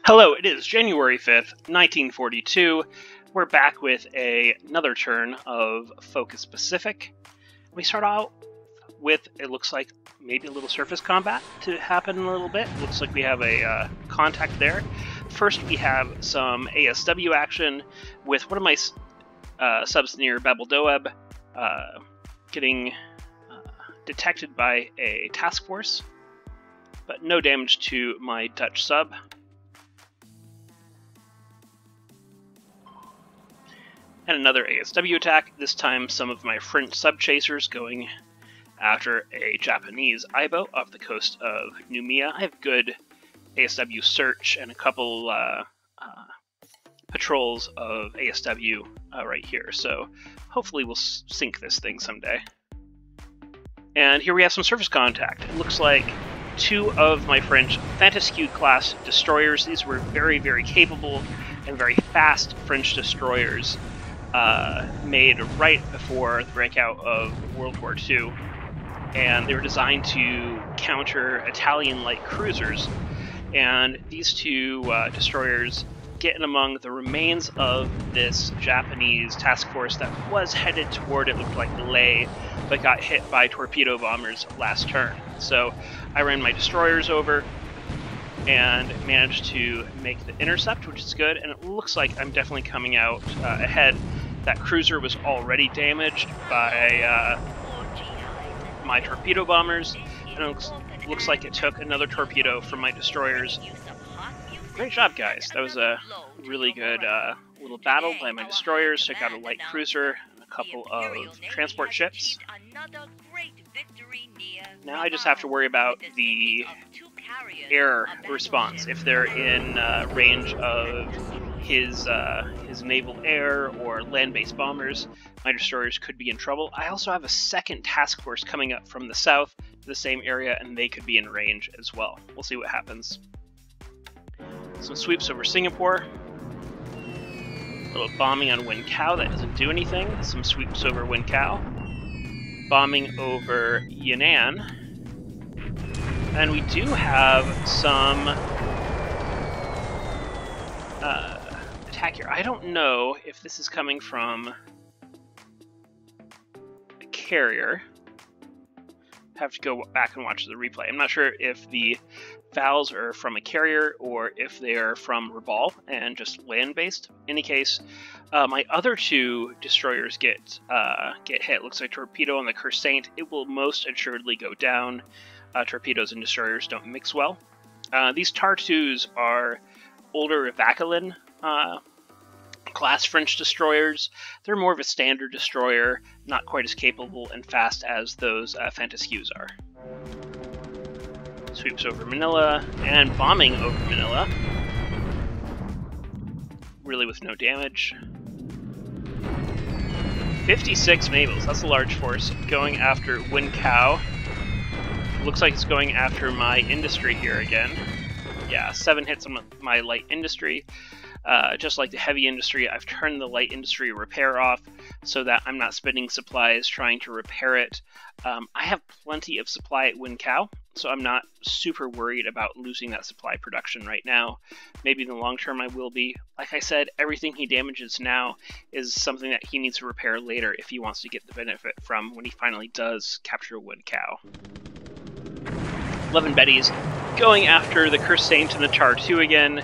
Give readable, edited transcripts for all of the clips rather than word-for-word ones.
Hello, it is January 5th, 1942. We're back with another turn of Focus Pacific. We start out with, it looks like, maybe a little surface combat to happen a little bit. Looks like we have a contact there. First, we have some ASW action with one of my subs near Babel Doeb getting detected by a task force, but no damage to my Dutch sub. And another ASW attack, this time some of my French sub-chasers going after a Japanese I-boat off the coast of Noumea. I have good ASW search and a couple patrols of ASW right here, so hopefully we'll sink this thing someday. And here we have some surface contact. It looks like two of my French Fantasque class destroyers. These were very, very capable and very fast French destroyers made right before the breakout of World War II, and they were designed to counter Italian light cruisers. And these two destroyers get in among the remains of this Japanese task force that was headed toward, it looked like, Leh, but got hit by torpedo bombers last turn. So I ran my destroyers over and managed to make the intercept, which is good, and it looks like I'm definitely coming out ahead. That cruiser was already damaged by my torpedo bombers, and it looks like it took another torpedo from my destroyers. Great job, guys. That was a really good little battle by my destroyers. Took out a light cruiser and a couple of transport ships. Now I just have to worry about the air response. If they're in range of his naval air or land-based bombers, my destroyers could be in trouble. I also have a second task force coming up from the south to the same area, and they could be in range as well. We'll see what happens. Some sweeps over Singapore. A little bombing on Wen Cao, that doesn't do anything. Some sweeps over Wen Cao. Bombing over Yan'an. And we do have some attack here. I don't know if this is coming from a carrier. I have to go back and watch the replay. I'm not sure if the vowels are from a carrier or if they're from Rabaul and just land-based. In any case, my other two destroyers get hit. Looks like torpedo on the Cursaint. It will most assuredly go down. Torpedoes and destroyers don't mix well. These Tartus are older Vauquelin class French destroyers. They're more of a standard destroyer, not quite as capable and fast as those Fantasques are. Sweeps over Manila and bombing over Manila. Really with no damage. 56 navals, that's a large force, going after Wen Cao. Looks like it's going after my industry here again. Yeah, 7 hits on my light industry. Just like the heavy industry, I've turned the light industry repair off so that I'm not spending supplies trying to repair it. I have plenty of supply at Wen Cao, so I'm not super worried about losing that supply production right now. Maybe in the long term I will be. Like I said, everything he damages now is something that he needs to repair later if he wants to get the benefit from when he finally does capture Wen Cao. 11 Bettys going after the Cursaint and the Tartu again.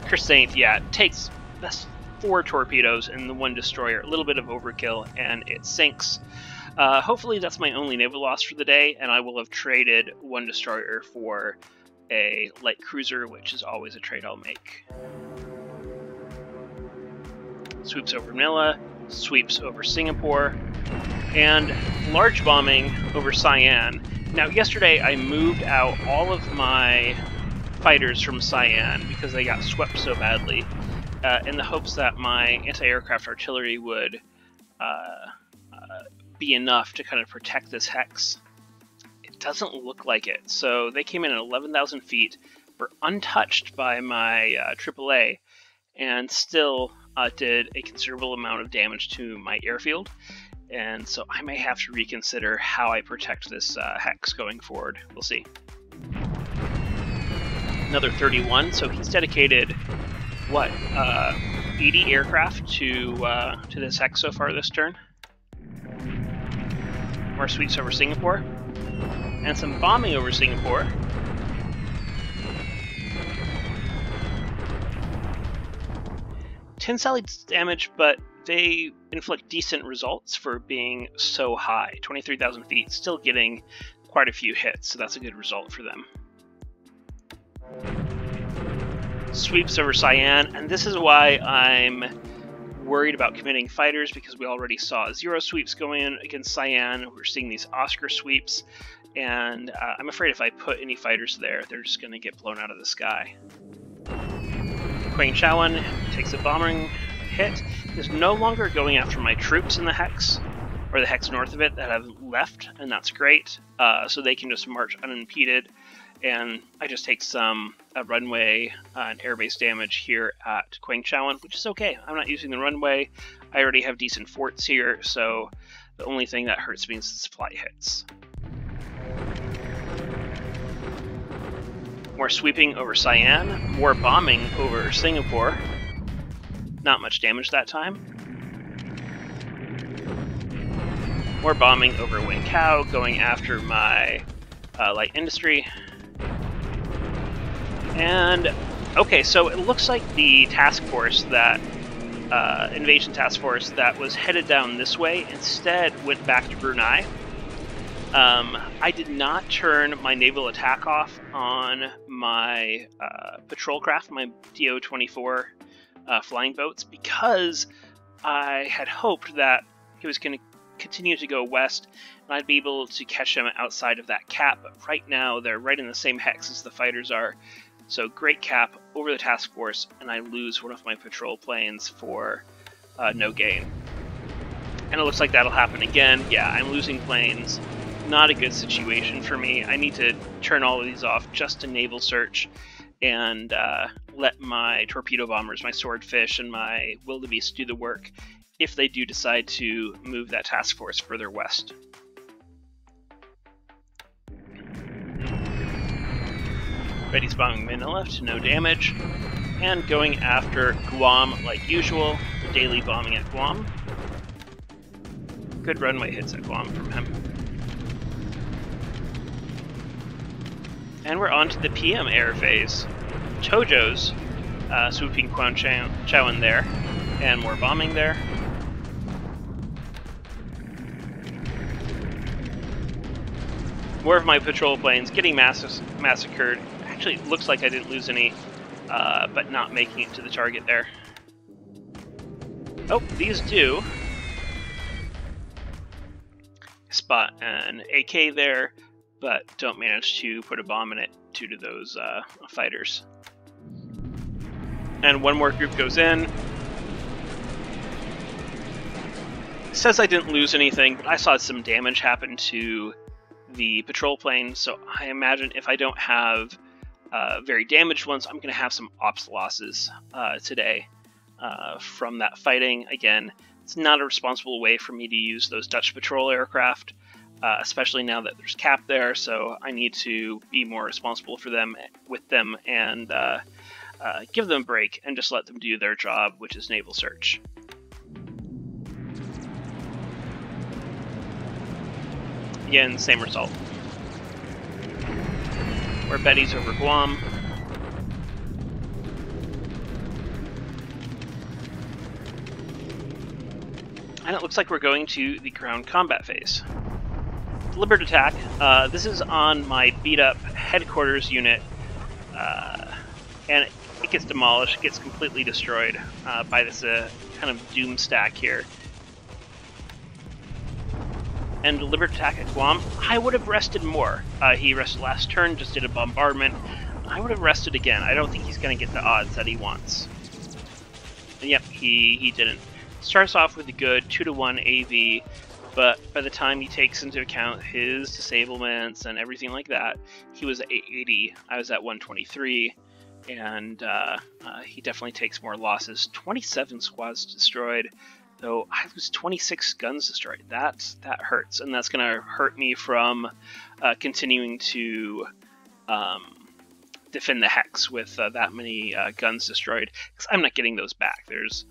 Cursaint, yeah, takes 4 torpedoes and the 1 destroyer. A little bit of overkill, and it sinks. Hopefully that's my only naval loss for the day, and I will have traded 1 destroyer for a light cruiser, which is always a trade I'll make. Sweeps over Manila, sweeps over Singapore, and large bombing over Sian. Now, yesterday I moved out all of my fighters from Sian because they got swept so badly, in the hopes that my anti-aircraft artillery would be enough to kind of protect this hex. It doesn't look like it. So they came in at 11,000 feet, were untouched by my AAA, and still did a considerable amount of damage to my airfield. And so I may have to reconsider how I protect this hex going forward. We'll see. another 31. So he's dedicated, what, 80 aircraft to this hex so far this turn. More sweeps over Singapore. And some bombing over Singapore. Tin Sally's damage, but they inflict decent results for being so high. 23,000 feet, still getting quite a few hits, so that's a good result for them. Sweeps over Cyan, and this is why I'm worried about committing fighters, because we already saw 0 sweeps going in against Cyan. We're seeing these Oscar sweeps, and I'm afraid if I put any fighters there, they're just going to get blown out of the sky. Quang Chowan takes a bombing hit. Is no longer going after my troops in the hex, or the hex north of it that have left, and that's great. So they can just march unimpeded, and I just take some runway and airbase damage here at Quang Chowan, which is okay. I'm not using the runway. I already have decent forts here, so the only thing that hurts me is flight hits. More sweeping over Cyan, more bombing over Singapore. Not much damage that time. More bombing over Wing Kao, going after my light industry. And, okay, so it looks like the task force that, invasion task force that was headed down this way instead went back to Brunei. I did not turn my naval attack off on my patrol craft, my DO-24 flying boats, because I had hoped that he was going to continue to go west and I'd be able to catch him outside of that cap. But right now they're right in the same hex as the fighters are, so great cap over the task force, and I lose one of my patrol planes for no gain. And it looks like that'll happen again. Yeah, I'm losing planes. Not a good situation for me. I need to turn all of these off just to naval search and let my torpedo bombers, my swordfish, and my wildebeest do the work if they do decide to move that task force further west. Ready's bombing Manila to no damage, and going after Guam like usual, daily bombing at Guam. Good runway hits at Guam from him. And we're on to the PM air phase. Tojo's swooping Quang Chowan there, and more bombing there. More of my patrol planes getting massacred. Actually, it looks like I didn't lose any, but not making it to the target there. Oh, these do. Spot an AK there, but don't manage to put a bomb in it due to those fighters. And one more group goes in. It says I didn't lose anything, but I saw some damage happen to the patrol plane, so I imagine if I don't have very damaged ones, I'm going to have some ops losses today from that fighting. Again, it's not a responsible way for me to use those Dutch patrol aircraft, especially now that there's cap there, so I need to be more responsible for them with them and give them a break and just let them do their job, which is naval search. Again, same result. We're Betty's over Guam. And it looks like we're going to the ground combat phase. Deliberate attack. This is on my beat-up headquarters unit, and it gets demolished, it gets completely destroyed by this kind of doom stack here. And deliberate attack at Guam. I would have rested more. He rested last turn, just did a bombardment. I would have rested again. I don't think he's going to get the odds that he wants. And yep, he didn't. Starts off with a good 2-to-1 AV, but by the time he takes into account his disablements and everything like that, he was at 880, I was at 123, and he definitely takes more losses. 27 squads destroyed, though I lose 26 guns destroyed. That hurts, and that's going to hurt me from continuing to defend the hex with that many guns destroyed, because I'm not getting those back. There's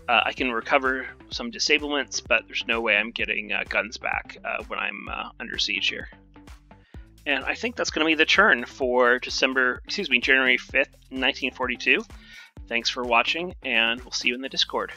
I can recover some disablements, but there's no way I'm getting guns back when I'm under siege here. And I think that's going to be the turn for January 5th, 1942. Thanks for watching, and we'll see you in the Discord.